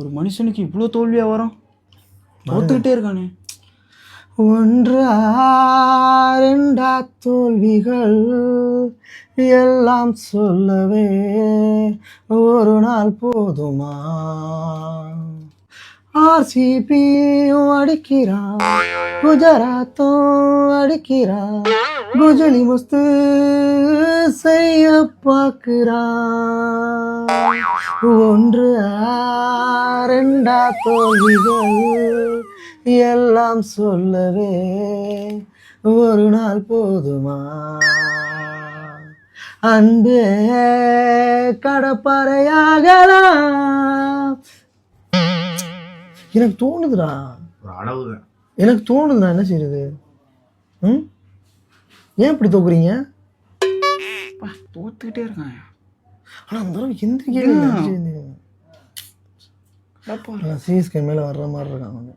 ஒரு மனுஷனுக்கு இவ்வளோ தோல்வியாக வரும், தோத்துக்கிட்டே இருக்கானே. ஒன்றா ரெண்டா தோல்விகள் எல்லாம் சொல்லவே ஒரு நாள் போதுமா? ஆர்சிபியும் அடிக்கிறான், குஜராத்தும் அடிக்கிறான், குஜலி முஸ்து செய்ய பார்க்கிறான். ஒன்று ரெண்டா தோல்விகள் எல்லாம் சொல்லவே ஒரு நாள் போதுமா? அன்பே கடப்பாறையாகலாம். எனக்கு தோணுதுடா, எனக்கு தோணுதுடா. என்ன செய்யுது? ஏன் இப்படி தோக்குறீங்க? தோத்துக்கிட்டே இருக்கான். ஆனால் அந்த தடவை எந்திரிக்கவே சிஎஸ்கே மேலே வர்ற மாதிரி இருக்காங்க.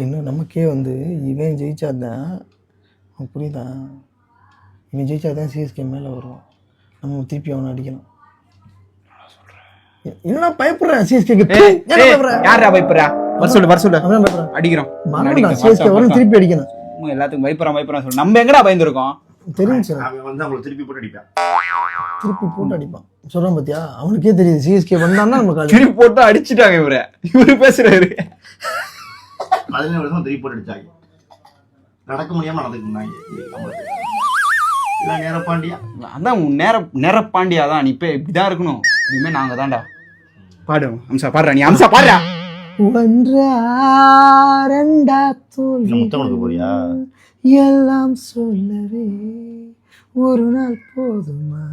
இன்னும் நமக்கே இவன் ஜெயிச்சாதான், புரியுதா? இவன் ஜெயிச்சாதான் சிஎஸ்கே மேலே வருவான். நம்ம திருப்பி அவனை அடிக்கணும். என்ன பயப்படுறேன்? சிஎஸ்கே யாரா பயப்படுறா? வர சொல்லு அடிக்கிறோம். சிஎஸ்கே வரும், திருப்பி அடிக்கணும். எல்லாத்துக்கும் பயப்படுறான் சொல்லு. நம்ம எங்கடா பயந்துருக்கோம்? தெரிஞ்சு திருப்பி போட்டு அடிப்பான். சொல்றான் பாத்தியா? அவனுக்கே தெரியுது சிஎஸ்கே வந்தான்னா நமக்கு திருப்பி போட்டு அடிச்சுட்டாங்க. இவரு பேசுறாரு. திருப்பி போட்டு அடிச்சாங்க. நடக்க முடியாம நேரப்பாண்டியா அதான் நேரப்பாண்டியா தான். இப்ப இப்படிதான் இருக்கணும். இனிமே நாங்க தான்டா. பாடு அம்சா, பாடுறா நீ. அம்சா பாடுறா. ஒன்றா ரெண்டா தோல்வி எல்லாம் சொல்லவே ஒரு நாள் போதுமா?